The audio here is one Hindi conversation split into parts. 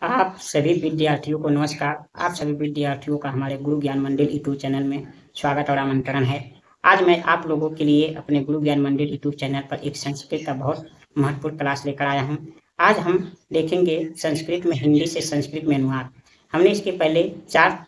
आप सभी विद्यार्थियों को नमस्कार। आप सभी विद्यार्थियों का हमारे गुरु ज्ञान मंदिर यूट्यूब चैनल में स्वागत और आमंत्रण है। आज मैं आप लोगों के लिए अपने गुरु ज्ञान मंदिर यूट्यूब चैनल पर एक संस्कृत का बहुत महत्वपूर्ण क्लास लेकर आया हूँ। आज हम देखेंगे संस्कृत में हिंदी से संस्कृत में अनुवाद। हमने इसके पहले 4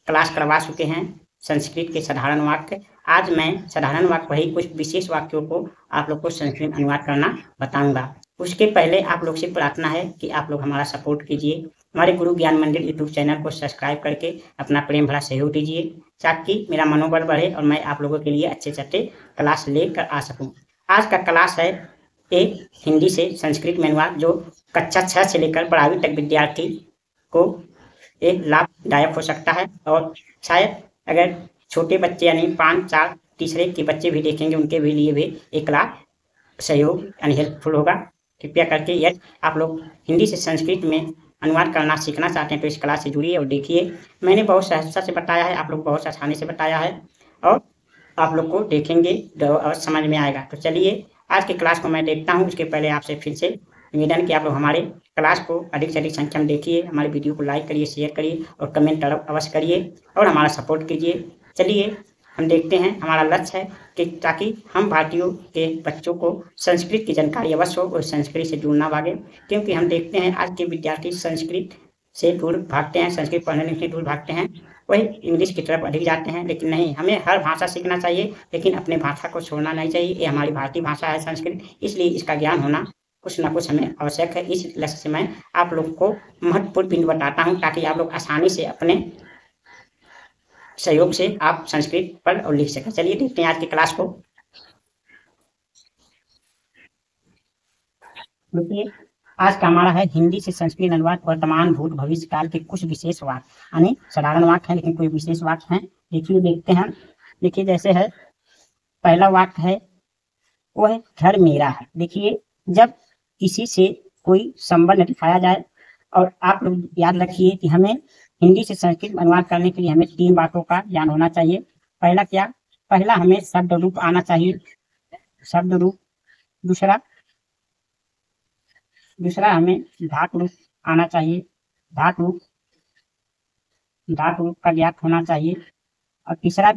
क्लास करवा चुके हैं संस्कृत के साधारण वाक्य। आज मैं साधारण वाक्य वही कुछ विशेष वाक्यों को आप लोग को संस्कृत में अनुवाद करना बताऊंगा। उसके पहले आप लोग से प्रार्थना है कि आप लोग हमारा सपोर्ट कीजिए, हमारे गुरु ज्ञान मंदिर यूट्यूब चैनल को सब्सक्राइब करके अपना प्रेम भरा सहयोग दीजिए, ताकि मेरा मनोबल बढ़े और मैं आप लोगों के लिए अच्छे अच्छे क्लास लेकर आ सकूं। आज का क्लास है एक हिंदी से संस्कृत में अनुवाद, जो कक्षा 6 से लेकर 12वीं तक विद्यार्थी को एक लाभदायक हो सकता है। और शायद अगर छोटे बच्चे यानी 5, 4 तीसरे के बच्चे भी देखेंगे, उनके भी लिए भी एक लाभ सहयोग यानी हेल्पफुल होगा। कृपया करके यदि आप लोग हिंदी से संस्कृत में अनुवाद करना सीखना चाहते हैं तो इस क्लास से जुड़िए और देखिए। मैंने बहुत सहजता से बताया है, आप लोग बहुत आसानी से बताया है और आप लोग को देखेंगे तो अवश्य समझ में आएगा। तो चलिए आज की क्लास को मैं देखता हूँ। उसके पहले आपसे फिर से निवेदन कि आप लोग हमारे क्लास को अधिक से अधिक संख्या में देखिए, हमारे वीडियो को लाइक करिए, शेयर करिए और कमेंट अवश्य करिए और हमारा सपोर्ट कीजिए। चलिए हम देखते हैं। हमारा लक्ष्य है कि ताकि हम भारतीयों के बच्चों को संस्कृत की जानकारी अवश्य हो और संस्कृत से जुड़ना भागे, क्योंकि हम देखते हैं आज के विद्यार्थी संस्कृत से दूर भागते हैं, संस्कृत पढ़ने लिखने दूर भागते हैं, वही इंग्लिश की तरफ अधिक जाते हैं। लेकिन नहीं, हमें हर भाषा सीखना चाहिए, लेकिन अपने भाषा को छोड़ना नहीं चाहिए। ये हमारी भारतीय भाषा है संस्कृत, इसलिए इसका ज्ञान होना कुछ ना कुछ हमें आवश्यक है। इस लक्ष्य से मैं आप लोग को महत्वपूर्ण बिंदु बताता हूँ, ताकि आप लोग आसानी से अपने सहयोग से आप संस्कृत पढ़ और लिख सकें। चलिए देखते हैं आज की क्लास को। देखिए आज का हमारा है हिंदी से संस्कृत अनुवाद, वर्तमान भूत भविष्य काल के कुछ विशेष वाक्य, यानी साधारण वाक्य है लेकिन कोई विशेष वाक्य हैं। देखिए देखते हैं। देखिए जैसे है पहला वाक्य है वो है घर मेरा है। देखिए जब किसी से कोई संबंध दिखाया जाए, और आप लोग याद रखिए कि हमें हिंदी से संस्कृत में अनुवाद करने के लिए हमें 3 बातों का ज्ञान होना चाहिए। पहला क्या? पहला हमें शब्द रूप आना चाहिए, शब्द रूप। दूसरा हमें धातु रूप आना चाहिए, धातु रूप का ज्ञात होना चाहिए। और तीसरा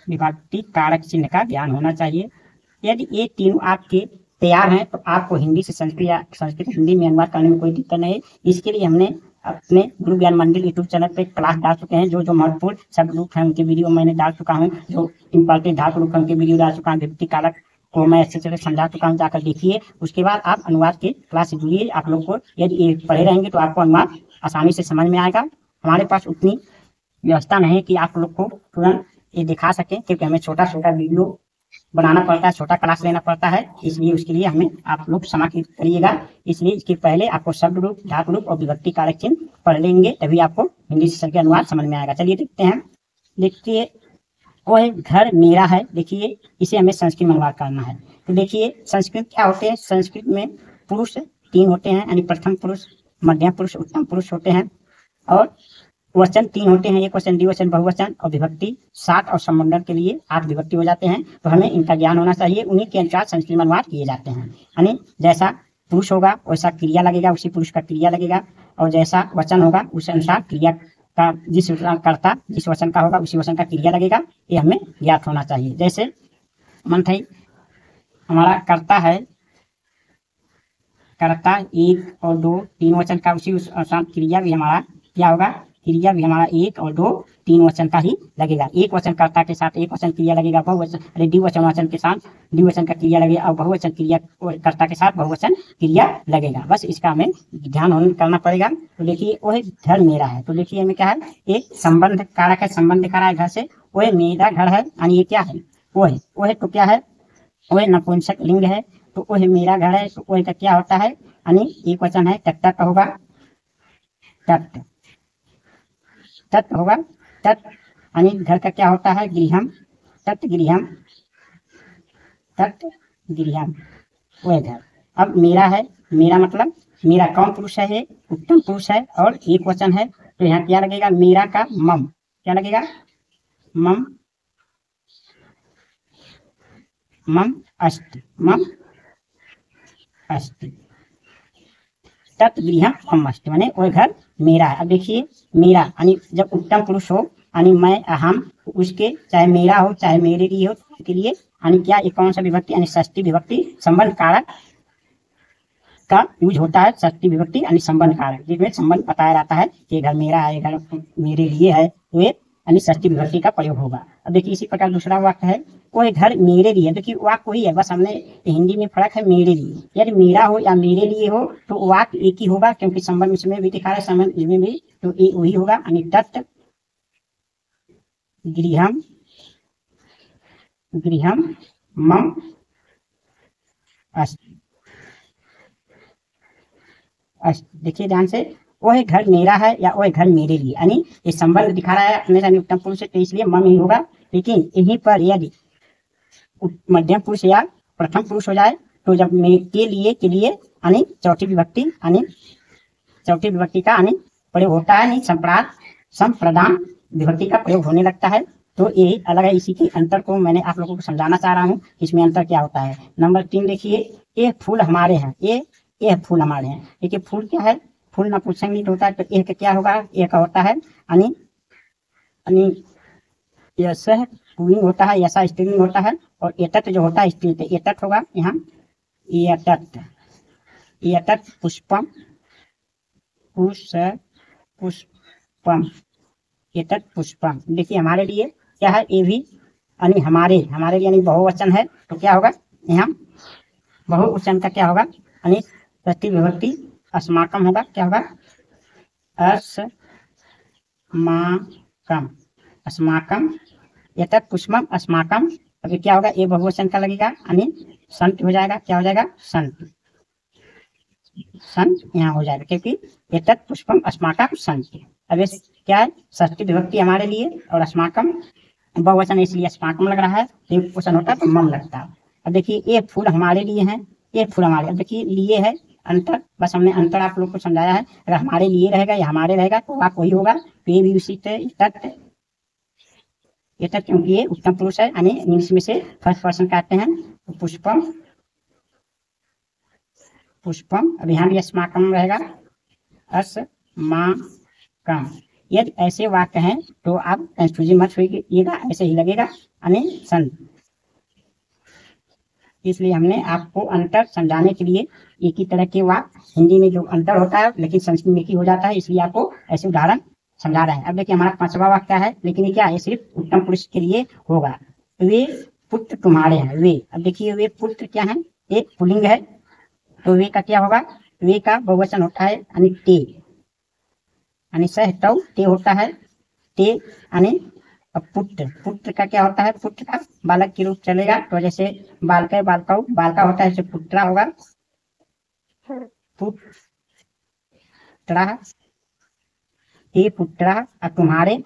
विभक्ति कारक चिन्ह का ज्ञान होना चाहिए। यदि ये तीनों आपके तैयार हैं तो आपको हिंदी से संस्कृत हिंदी में अनुवाद करने में कोई दिक्कत नहीं है। इसके लिए हमने अपने गुरु ज्ञान मंदिर यूट्यूब चैनल पे क्लास डाल चुके हैं। जो महत्वपूर्ण शब्द रूप है उनके वीडियो मैंने डाल चुका हूँ, जो इम्पोर्टेंट धातु रूप उनके वीडियो डाल चुका हूँ, विभक्ति कारक को मैं अच्छी तरह समझा चुका हूँ, जाकर देखिए। उसके बाद आप अनुवाद के क्लास से जुड़िए। आप लोग को यदि ये पढ़े रहेंगे तो आपको अनुवाद आसानी से समझ में आएगा। हमारे पास उतनी व्यवस्था नहीं है कि आप लोग को तुरंत ये दिखा सकें, क्योंकि हमें छोटा वीडियो बनाना पड़ता है, छोटा क्लास लेना पड़ता है, इसलिए उसके लिए हमें आप लोग क्षमा करिएगा। इसलिए इसके पहले आपको शब्द रूप, धातु रूप और विभक्ति कारक चिन्ह पढ़ लेंगे, तभी आपको हिंदी से संस्कृत अनुवाद समझ में आएगा। चलिए देखते हैं। देखिए वो है घर मेरा है। देखिए इसे हमें संस्कृत में अनुवाद करना है। तो देखिए संस्कृत क्या होते हैं? संस्कृत में पुरुष 3 होते हैं, यानी प्रथम पुरुष, मध्यम पुरुष, उत्तम पुरुष होते हैं। और वचन 3 होते हैं, एक वचन, द्विवचन, बहुवचन। और विभक्ति 7 और संबंधन के लिए 8 विभक्ति हो जाते हैं। तो हमें इनका ज्ञान होना चाहिए। उन्हीं के अनुसार संस्कृत में अनुवाद किए जाते हैं, यानी जैसा पुरुष होगा वैसा क्रिया लगेगा, उसी पुरुष का क्रिया लगेगा। और जैसा वचन होगा उस अनुसार क्रिया का, जिस वचन का होगा उसी वचन का क्रिया लगेगा। ये हमें ज्ञात होना चाहिए। जैसे मंथई हमारा कर्ता है, कर्ता 1 और 2 3 वचन का, उसी क्रिया भी हमारा क्या होगा? क्रिया भी हमारा 1 और 2 3 वचन का ही लगेगा। एक वचन कर्ता के साथ एक वचन क्रिया लगेगा, द्विवचन वचन के साथ द्विवचन का क्रिया लगेगा, और बहुवचन क्रिया कर्ता के साथ बहुवचन क्रिया लगेगा। बस इसका हमें ध्यान करना पड़ेगा। तो देखिए वो है घर मेरा है। तो देखिए हमें क्या है? एक संबंध कारक है, संबंध दिखा रहा है घर से। वो है मेरा घर है, यानी ये क्या है? वो है तो क्या है? वो है नपुंसक लिंग है। तो वो है मेरा घर है, तो वो का क्या होता है? यानी एक वचन है, तट होगा, तट होगा। तट यानी घर का क्या होता है? गृहम, तट गृहम, वो है घर। अब मेरा है, मेरा मतलब मेरा कौन पुरुष है? ये उत्तम पुरुष है और एक वचन है। तो यहाँ क्या लगेगा? मेरा का मम, क्या लगेगा? मम अष्ट, मम अस्ति, तत् गृहम मम अस्ति, माने वह घर मेरा है। अब देखिए मेरा यानी जब उत्तम पुरुष हो यानी मैं अहम, उसके चाहे मेरा हो चाहे मेरे लिए हो, के लिए यानी क्या, ये कौन सा विभक्ति यानी षष्ठी विभक्ति संबंध कारक का यूज होता है। षष्ठी विभक्ति यानी संबंध कारक, जिसमें संबंध बताया जाता है कि ये घर मेरा है, ये घर मेरे लिए है, तो ये यानी षष्ठी विभक्ति का प्रयोग होगा। अब देखिए इसी प्रकार दूसरा वाक्य है, कोई घर मेरे लिए। देखिए वाक्य वही है, बस हमने हिंदी में फर्क है, मेरे लिए। यदि मेरा हो या मेरे लिए हो तो वाक्य एक ही होगा, क्योंकि संबंध इसमें भी दिखा रहा है, संबंध इसमें भी, तो ये वही होगा यानी तत् गृहम गृहम मम अस्ति। देखिए ध्यान से, वह घर मेरा है या वह घर मेरे लिए, यानी ये संबंध दिखा रहा है अपने उत्तम पुरुष से, तो इसलिए मम ही होगा। लेकिन यहीं पर यदि मध्यम पुरुष या प्रथम पुरुष हो जाए तो जब के लिए यानी चौथी विभक्ति का यानी प्रयोग होता है, यानी संप्रदान विभक्ति का प्रयोग होने लगता है। तो यही अलग है, इसी के अंतर को मैंने आप लोगों को समझाना चाह रहा हूँ, इसमें अंतर क्या होता है। नंबर 3 देखिए, ये फूल हमारे हैं, ये फूल हमारे हैं। देखिए फूल क्या है, फूल नपुंसक होता है, तो एक क्या होगा, एक होता है यानी यह पुल्लिंग होता है, ऐसा स्त्रीलिंग होता है, और एतत् जो होता है स्त्रीलिंग, तो एतत् होगा यहाँ, एतत् पुष्पम पुष्पम एतत् पुष्पम। देखिए हमारे लिए क्या है, ये भी यानी हमारे लिए यानी बहुवचन है, तो क्या होगा यहाँ बहुवचन का क्या होगा यानी षष्ठी विभक्ति अस्माकम होगा, क्या होगा अस्माकम एतत् पुष्पम अस्माकम। अभी क्या होगा, ये बहुवचन का लगेगा यानी संत हो जाएगा, क्या हो जाएगा संत यहाँ हो जाएगा, क्योंकि एतत् पुष्पम अस्माकम संत। अब ये क्या है, षष्ठी विभक्ति हमारे लिए और अस्माकम बहुवचन, इसलिए अस्माकम लग रहा है, तो क्वेश्चन होता है तो मम लगता है। अब देखिए ये फूल हमारे लिए हैं, ये फूल हमारे, अब देखिए लिए है अंतर, बस हमने अंतर आप लोग को समझाया है। अगर हमारे लिए रहेगा या हमारे रहेगा तो वाक वही होगा, तो ये भी उसी तरह एतत् क्योंकि ये उत्तम पुरुष है, यानी इंग्लिश में से फर्स्ट पर्सन कहते हैं, तो पुष्पम। अब यहाँ भी अस्माकम रहेगा, अस्माकम। यदि ऐसे वाक्य हैं तो आप कंफ्यूजन मत होइएगा, ऐसे ही लगेगा यानी संत। इसलिए हमने आपको अंतर समझाने के लिए एक ही तरह के वाक्य, हिंदी में जो अंतर होता है लेकिन संस्कृत में एक ही हो जाता है, इसलिए आपको ऐसे उदाहरण समझा रहे हैं। अब देखिए हमारा 5वां वाक्य है, लेकिन ये क्या है, सिर्फ उत्तम पुरुष के लिए होगा। वे पुत्र तुम्हारे हैं, वे। अब देखिए वे पुत्र क्या है, एक पुल्लिंग है, तो वे का क्या होगा, वे का बहुवचन होता है यानी ते, यानी सह तौ ते होता है, ते यानी पुत्र का क्या होता है, पुत्र का बालक के रूप चलेगा, तो जैसे बालका होता है, जैसे पुत्रा होगा, पुत्रा, ये पुत्रा। और तुम्हारे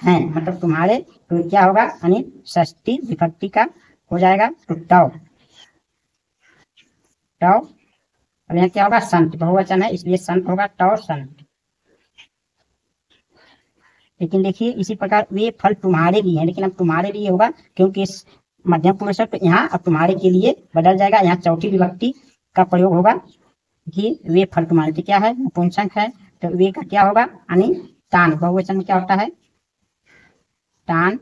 हैं मतलब तुम्हारे, तो क्या होगा यानी षष्ठी विभक्ति का हो जाएगा, तो तौ। अब यहाँ क्या होगा, संत, बहुवचन है इसलिए संत होगा, तौ संत। लेकिन देखिए इसी प्रकार वे फल तुम्हारे लिए हैं, लेकिन अब तुम्हारे लिए होगा क्योंकि इस मध्यम पुरुष है, तो यहाँ अब तुम्हारे के लिए बदल जाएगा, यहाँ चौथी विभक्ति का प्रयोग होगा कि वे फल तुम्हारे, तो क्या है नपुंसक है, तो वे का क्या होगा यानी तान। बहुवचन में क्या होता है, तान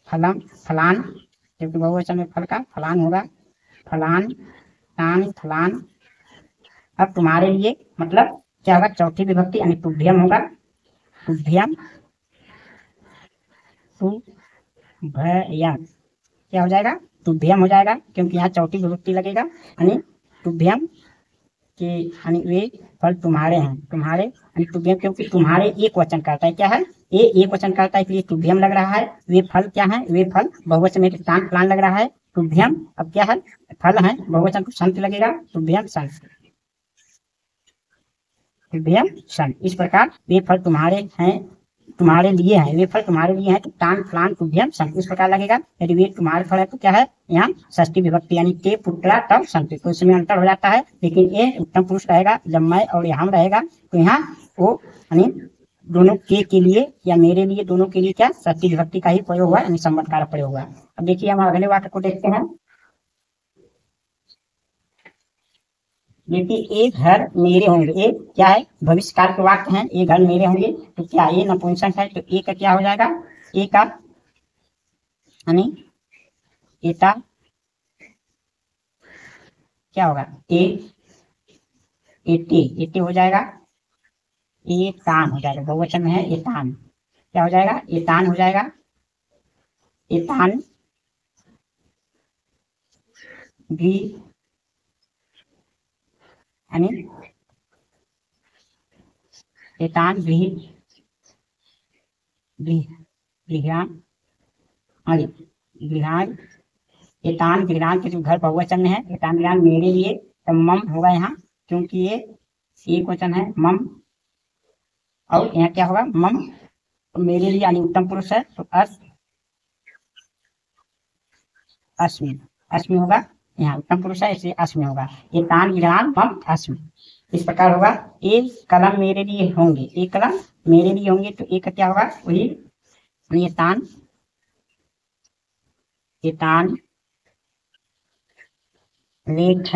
फलम फलान, क्योंकि बहुवचन में फल का फलान होगा, फलान तान फलान। अब तुम्हारे लिए मतलब क्या होगा, चौथी विभक्ति यानी तुभ्यम होगा, तुभ्यम क्या हो जाएगा, तुभ्यम हो जाएगा, क्योंकि यहाँ चौथी विभक्ति लगेगा यानी तुभ्यम के, यानी वे फल तुम्हारे हैं, तुम्हारे यानी तुभ्यम, क्योंकि तुम्हारे एक वचन करता है, क्या है ये एक वचन करता है, इसलिए तुभ्यम लग रहा है। वे फल क्या है, वे फल बहुवचन में तान फलान लग रहा है, तुभ्यम। अब क्या है, फल है, बहुवचन को संत लगेगा, तुभ्यम संत, तुभ्यम संत। इस प्रकार वे फल तुम्हारे हैं, तुम्हारे लिए है, वे फल तुम्हारे लिए है, तो तान फलान तुभ्यम संत इस प्रकार लगेगा। यदि वे तुम्हारे फल है तो क्या है, यहाँ षष्ठी विभक्ति यानी ते पुत्रा तब संत, तो इसमें अंतर हो जाता है। लेकिन ये उत्तम पुरुष रहेगा, जब मैं और यहाँ रहेगा तो यहाँ वो यानी दोनों के लिए या मेरे लिए, दोनों के लिए क्या षष्ठी विभक्ति का ही प्रयोग हुआ, यानी संबंध कारक प्रयोग हुआ। अब देखिए हम अगले वाक्य को देखते हैं, देखिए ये घर मेरे होंगे, ये क्या है, भविष्य काल के वाक्य हैं, ये घर मेरे होंगे, तो क्या ये नपुंसक है, तो ए का क्या हो जाएगा, ए का यानी एता क्या होगा, ए एटे एटे हो जाएगा, एतान हो जाएगा, बहुवचन में है एतान, क्या हो जाएगा, एतान हो जाएगा, एतान भी यानी एतान भी गृहान गृहान एतान गृहान के जो घर बहुवचन में है, एतान गृहान मेरे लिए, तो मम होगा यहाँ, क्योंकि ये एक वचन है मम, और यहाँ क्या होगा मम, तो मेरे लिए यानी उत्तम पुरुष है, तो अस्मि अस्मि होगा, यहाँ उत्तम पुरुष है इसलिए अस्मि होगा, ये तान गिरान मम अस्मि, इस प्रकार होगा। एक कलम मेरे लिए होंगे, एक कलम मेरे लिए होंगे, तो एक का क्या होगा वही, ये तान लेख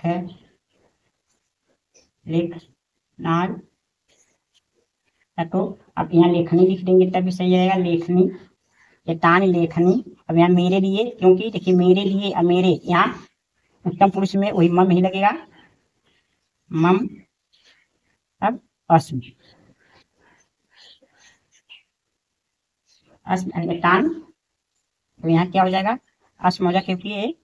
है, लेख नाल, तो अब यहाँ लेखनी लिख देंगे तब भी सही रहेगा, लेखनी, ये तान लेखनी, अब यहाँ मेरे लिए, क्योंकि देखिए मेरे लिए और मेरे यहाँ उत्तम पुरुष में वही मम ही लगेगा, मम, अब अस्मि तान, तो यहाँ क्या हो जाएगा, अस्म हो जाएगा, क्योंकि ये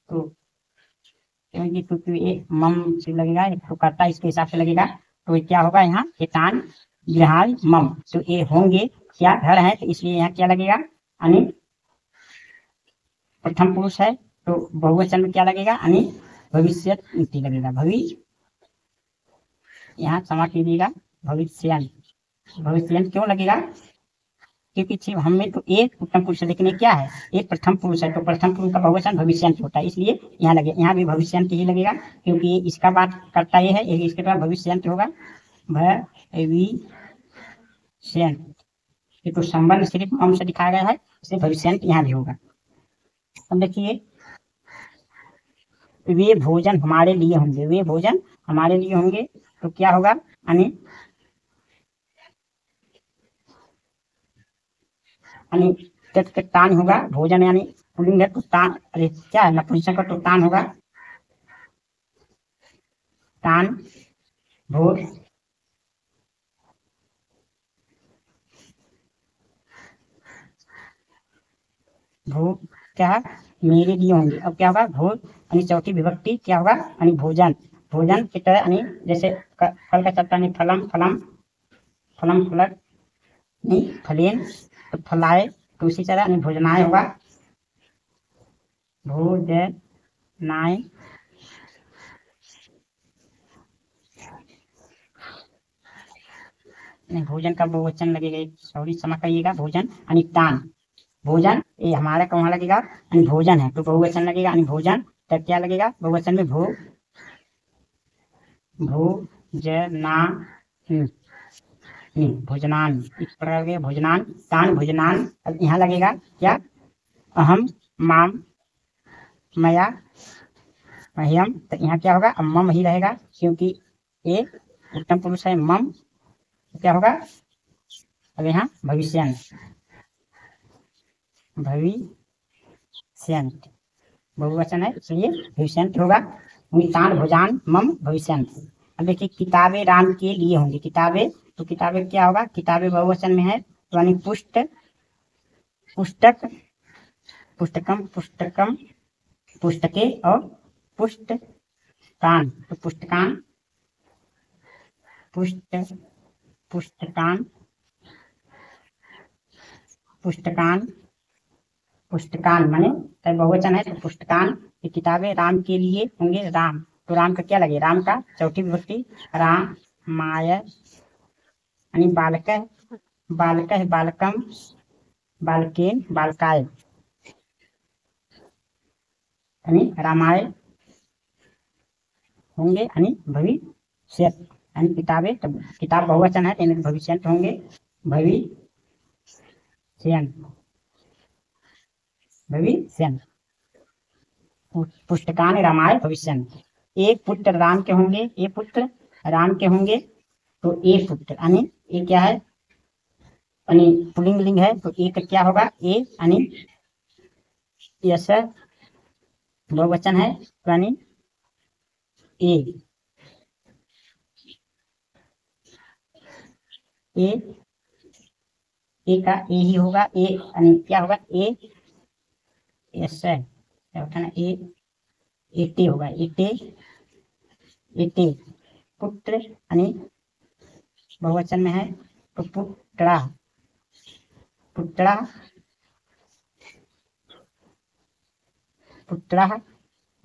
तो क्योंकि ये मम से लगेगा, तो करता इसके हिसाब से लगेगा, तो ये क्या होगा यहाँ एतान गृहाल मम, तो ये होंगे क्या घर है, तो इसलिए यहाँ क्या लगेगा, यानी प्रथम पुरुष है, तो बहुवचन में क्या लगेगा, यानी भविष्य लगेगा, भविष्य, यहाँ क्षमा कीजिएगा, भविष्य क्यों लगेगा, क्योंकि हमें तो एक उत्तम पुरुष है, लेकिन ये क्या है, एक प्रथम पुरुष है, तो प्रथम पुरुष का बहुवचन भविष्यांत होता है, इसलिए यहाँ लगे, यहाँ भी भविष्यांत ही लगेगा, क्योंकि इसका बात करता ये है, इसके द्वारा भविष्यांत होगा, भविष्यांत, ये तो संबंध सिर्फ हम से दिखाया गया है, इसलिए भविष्यांत यहाँ भी होगा। अब देखिए वे भोजन हमारे लिए होंगे, वे भोजन हमारे लिए होंगे, तो क्या होगा, यानी तान होगा, भोजन यानी पुल्लिंग है, तो तान, अरे क्या है नपुंसक का, तो तान होगा, तान भोज, भोग क्या है, मेरे लिए होंगे, अब क्या होगा भोज, यानी चौथी विभक्ति क्या होगा, यानी भोजन, भोजन की तरह, यानी जैसे फल का चलता नहीं, फलम फलम फलम फलक नहीं फलेन, तो फलाए, तो उसी तरह यानी भोजनाय होगा, भोजनाय, नहीं भोजन का बहुवचन लगेगा, सॉरी क्षमा करिएगा, भोजन यानी तान, भोजन ये हमारा कहाँ लगेगा, यानी भोजन है, तो बहुवचन लगेगा, यानी भोजन, तब क्या लगेगा बहुवचन में, भोजनान, भोजनान, इस प्रकार के भोजनान, तान भोजनान, अब यहाँ लगेगा क्या, अहम माम मया मह्यम, तो यहाँ क्या होगा, अब मम ही रहेगा, क्योंकि ये उत्तम पुरुष है मम, तो क्या होगा, अब यहाँ भविष्यांत बहुवचन है, इसलिए भविष्यांत होगा, तान भोजान मम भविष्यांत। अब देखिए किताबें राम के लिए होंगी, किताबें, तो किताबें क्या होगा, किताबें बहुवचन में है, तो यानी पुस्तक, पुस्तकम पुस्तकम, पुस्तके और पुस्तकान, तो पुस्तकान पुस्तकान पुस्तकान पुस्तकान माने बहुवचन है, तो पुस्तकान, ये किताबें राम के लिए होंगे, राम, तो राम का क्या लगे, राम का चौथी विभक्ति, राम माय, यानी बालक, बालक है, बालकम बालकेन बालकाय, यानी रामाय होंगे यानी भविष्य, यानी किताबें, तब किताब बहुवचन है यानी भविष्य होंगे, भविष्य, भविष्य। पुस्तकानि रामाय भविष्यन्, एक पुत्र राम के होंगे, एक पुत्र राम के होंगे, तो एक पुत्र यानी ये क्या है, यानी पुल्लिंग लिंग है, तो एक क्या होगा, ए यानी यस बहुवचन है, यानी ए, ए, ए का ए ही होगा, ए यानी क्या होगा, ए यस क्या होता है ना, ए, एटे होगा, एटे, एटे पुत्र यानी बहुवचन में है, तो पुत्रा, पुत्रा, पुत्रा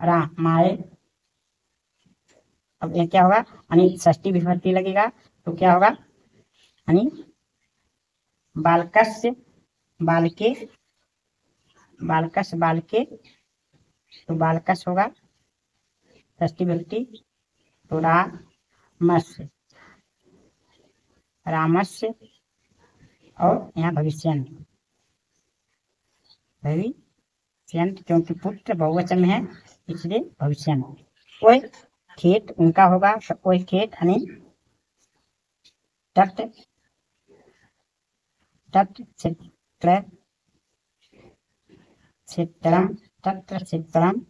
रामाय। अब ये क्या होगा, यानी षष्ठी विभक्ति लगेगा, तो क्या होगा, यानी बालकस्य, बालके, बालकस, बालके, तो बालकस होगा षष्ठी विभक्ति, तो रामस्य, रामस्य, और यहाँ भविष्यन, भविष्यन, क्योंकि पुत्र बहुवचन में है इसलिए भविष्यन। कोई खेत उनका होगा, तो कोई खेत यानी तट, तट क्षेत्र, क्षेत्रम, तत्र क्षेत्रम,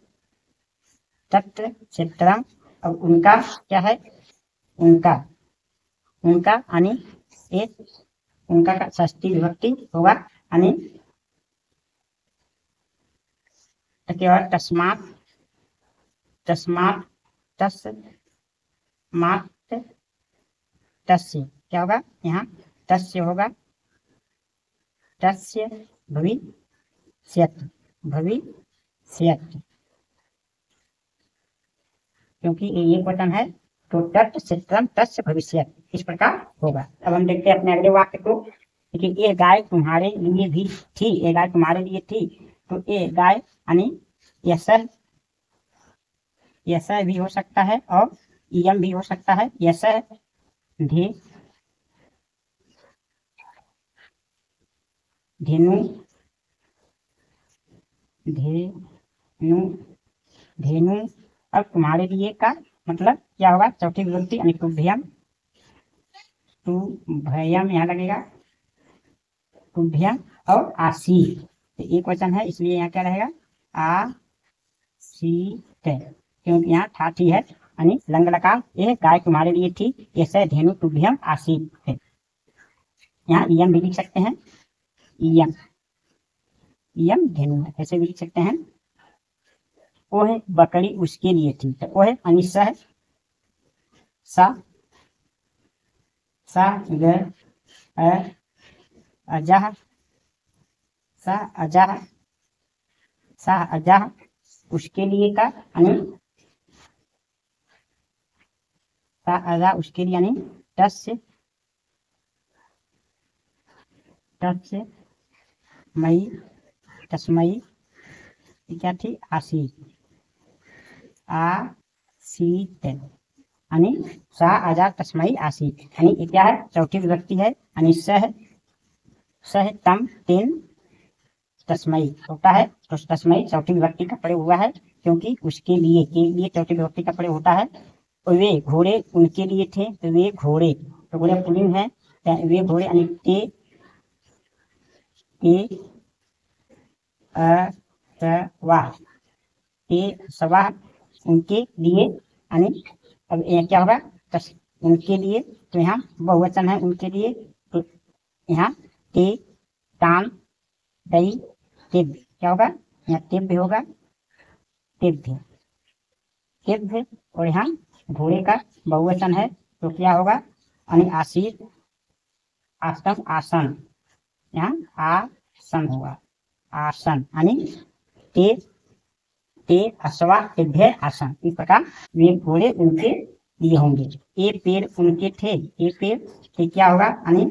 तत्र क्षेत्रम। अब उनका क्या है, उनका, उनका यानी एक, उनका का षष्ठी विभक्ति होगा, यानी केवल तस्मात, तस्मात, तस्मात, तस्य क्या होगा, यहाँ तस्य होगा, तस्य भविष्यत्, भविष्यत्, क्योंकि ये वचन है, तो तत् क्षेत्रम तस्य भविष्यत्, इस प्रकार होगा। अब हम देखते हैं अपने अगले वाक्य को, कि ये गाय तुम्हारे लिए भी थी, ये गाय तुम्हारे लिए थी, तो ये गाय यानी यशः, यशः भी हो सकता है और इयम भी हो सकता है, यशः धे, धेनु, धेनु, धेनु। अब तुम्हारे लिए का मतलब क्या होगा, चौथी विभक्ति यानी तुभ्यम, तुभ्यम यहाँ लगेगा, तुभ्यम और आसीत, तो एक वचन है इसलिए यहाँ क्या रहेगा, आसीत, क्योंकि यहाँ ठाठी है यानी लंग लकार, ये गाय तुम्हारे लिए थी, ऐसे धेनु तुभ्यम आसीत है। यहाँ इयम भी लिख सकते हैं, इयम, इयम धेनु है, ऐसे भी लिख सकते हैं। वो है बकरी उसके लिए थी, तो वो है अनिशा है, सा, सा ग अजह, सा अजह, सा अजह उसके लिए का, यानी सा अजह उसके लिए, यानी तस्य, तस्य मई, तस्मई क्या थी, आसीत, आसीत यानी सा अजा तस्मई आसीत, यानी ये क्या है, चौथी विभक्ति है, यानी सह, सह तम तेन तस्मई होता है, तो तस्मई चौथी विभक्ति का प्रयोग हुआ है, क्योंकि उसके लिए, के लिए चौथी विभक्ति का प्रयोग होता है। और वे घोड़े उनके लिए थे, तो वे घोड़े, तो घोड़े पुल्लिंग है, वे घोड़े यानी ते, वाह, ते सवाह उनके लिए, यानी अब क्या होगा, उनके लिए, तो यहाँ बहुवचन है उनके लिए, तो यहाँ ते, तान, दई, तिब्य क्या होगा, यहाँ तिब्य होगा, तिब्य, तिब्य, और यहाँ घोड़े का बहुवचन है, तो क्या होगा, यानी आसीत, आसन, आसन, यहाँ आसन होगा, आसन यानी ते, ते अश्वा तिभ्य आसन, इस प्रकार वे घोड़े उनके लिए होंगे। ये पेड़ उनके थे, ये पेड़ ते क्या होगा, यानी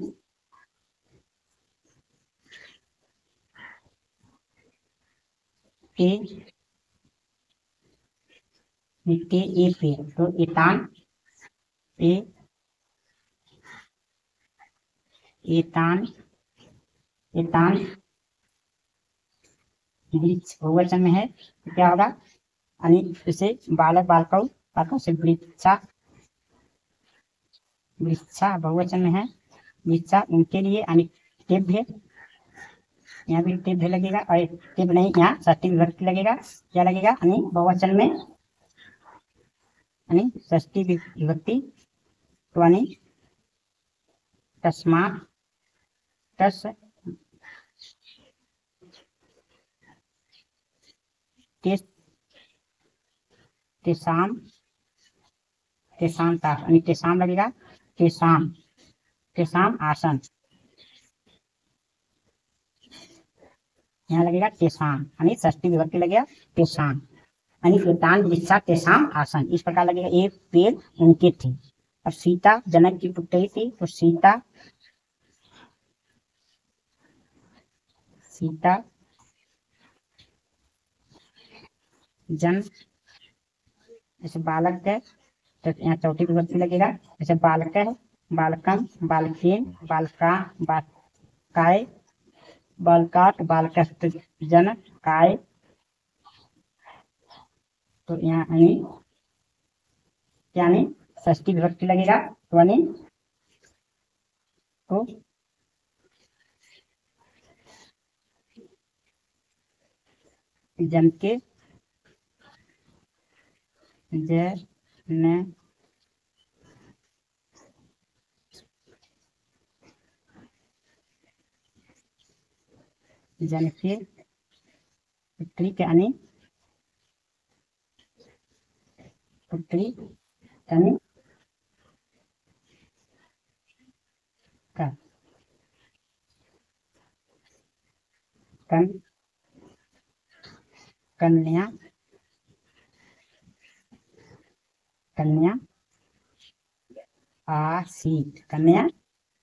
लिखते ए पेड़, तो एतान एतान एतान वृक्ष बहुवचन में है, तो क्या होगा, यानी इसे बालक बालकों से वृक्षा बहुवचन में है, वृक्षा उनके लिए, यानी टेभ्य, यहाँ भी टेभ्य लगेगा, और टेभ नहीं, यहाँ षष्ठी विभक्ति लगेगा, क्या लगेगा, यानी बहुवचन में, यानी षष्ठी विभक्ति, तो यानी तस्मात् तेषाम यानी तेषाम लगेगा, तेषाम आसन, यहाँ लगेगा तेषाम, यानी षष्ठी विभक्ति लगेगा तेषाम, यानी एतान वृक्षा तेषाम आसन, इस प्रकार लगेगा। एक पेड़ उनके थे। अब सीता जनक की पुत्री थी, तो सीता जन, जैसे बालक है तो यहाँ चौथी विभक्ति लगेगा, जैसे बालक है, बालकम, बालकेन, बालकाय, बालकाट, बालकस्त, जन, काय, तो यहाँ यानी षष्ठी विभक्ति लगेगा, तो यानी तो जन के जन के पुत्री के, यानी पुत्री यानी कन्या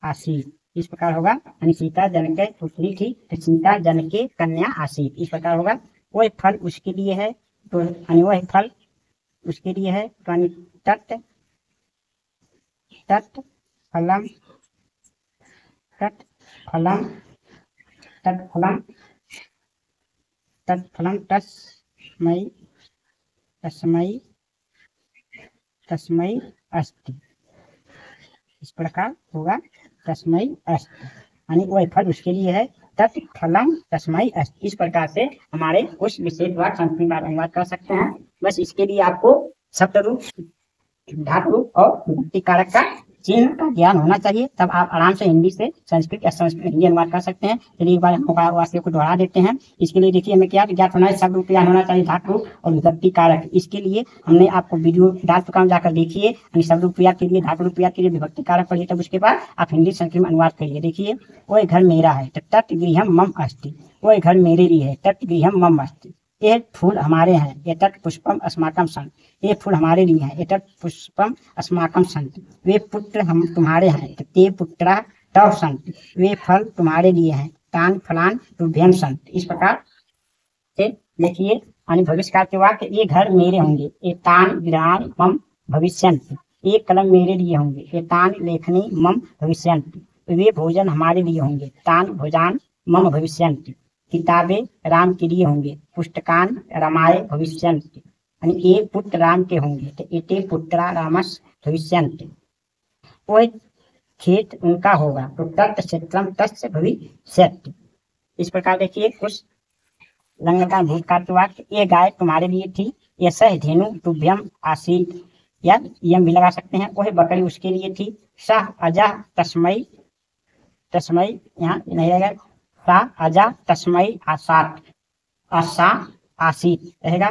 आसीत, इस प्रकार होगा, यानी सीता जन के पुत्री थी, तो सीता जन के कन्या आसीत, इस प्रकार होगा। वह फल उसके लिए है, तो यानी वह फल उसके लिए है, तो यानी तत् फलम तस्मै अस्ति, इस प्रकार होगा, तस्मै अस्ति, यानी वह फल उसके लिए है, तत्फलम तस्मै अस्ति, इस प्रकार से हमारे उस विशेष वाक्य संस्कृत में अनुवाद कर सकते हैं। बस इसके लिए आपको शब्द रूप, धातु रूप और विभक्ति कारक का चिन्ह का ज्ञान होना चाहिए, तब आप आराम से हिंदी से संस्कृत या संस्कृत हिंदी अनुवाद कर सकते हैं। चलिए एक बार हम वाक्य को दोहरा देते हैं। इसके लिए देखिए हमें क्या ज्ञात होना है, शब्द रूप ज्ञान होना चाहिए, धातु रूप और विभक्ति कारक। इसके लिए हमने आपको वीडियो डाल चुका हूं, जाकर देखिए, शब्द रूप क्रिया के लिए, धातु रूप क्रिया के लिए, विभक्ति कारक पढ़िए, तब उसके बाद आप हिंदी संस्कृत में अनुवाद करिए। देखिए, वह घर मेरा है, तत् गृहम मम अस्ति, वह घर मेरे लिए है, तत् गृहम मम अस्ति, ये फूल हमारे हैं, एतत् पुष्पम अस्माकं सन्ति, ये फूल हमारे लिए हैं, एतत् पुष्पम अस्माकं सन्ति, वे पुत्र हम तुम्हारे हैं, ते पुत्रा तव सन्ति, वे फल तुम्हारे लिए हैं, तान फलान तुभ्यं सन्ति, इस प्रकार से देखिए, यानी भविष्यकाल के वाक्य, ये घर मेरे होंगे, एतान गृहाणि मम भविष्यन्ति, ये कलम मेरे लिए होंगे, एतान लेखनी मम भविष्यन्ति, वे भोजन हमारे लिए होंगे, तान भोजान मम भविष्यन्ति, किताबें राम के लिए होंगे, पुस्तकान रामाय भविष्यन्ति, यानी ये पुत्र राम के होंगे, तो एते पुत्रा रामस् भविष्यन्ति, वह खेत उनका होगा, तो तत् क्षेत्रम तस्य भविष्यति, इस प्रकार देखिए कुछ लंगकार भूतकाल के वाक्य, ये गाय तुम्हारे लिए थी, ये सह धेनु तुभ्यम आसीत, या यम भी लगा सकते हैं, वह बकरी उसके लिए थी, सह अजा तस्मै यहाँ नहीं रहेगा, सा अजा तस्मै आसा आसीत रहेगा,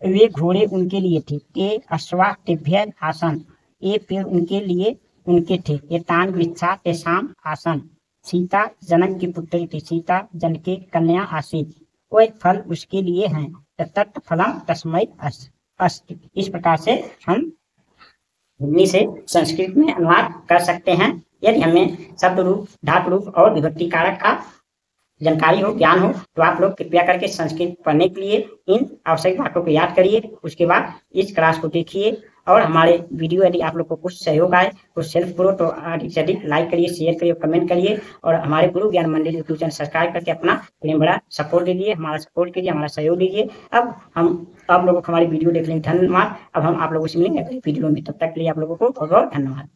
वे घोड़े उनके लिए थे, ते अश्वा तेभ्य आसन, ये पेड़ उनके लिए उनके थे, ये तान वृक्षा तेषाम आसन, सीता जनक की पुत्री थी, सीता जन के कन्या आसीत, वह फल उसके लिए हैं, तत् फलम तस्मै अस्ति, इस प्रकार से हम हिंदी से संस्कृत में अनुवाद कर सकते हैं। यदि हमें शब्द रूप, धातु रूप और विभक्ति कारक का जानकारी हो, ज्ञान हो, तो आप लोग कृपया करके संस्कृत पढ़ने के लिए इन आवश्यक बातों को याद करिए। उसके बाद इस क्लास को देखिए और हमारे वीडियो यदि आप लोग को कुछ सहयोग आए तो सेल्फ ग्रो तो अधिक से अधिक लाइक करिए, शेयर करिए, कमेंट करिए और हमारे गुरु ज्ञान मंदिर यूट्यूब चैनल सब्सक्राइब करके अपना इतने बड़ा सपोर्ट दीजिए, हमारा सपोर्ट कीजिए, हमारा सहयोग दीजिए। अब हम आप लोगों को हमारी वीडियो देखने के लिए धन्यवाद। अब हम आप लोगों से मिलेंगे अगली वीडियो में, तब तक के लिए आप लोगों को बहुत बहुत धन्यवाद।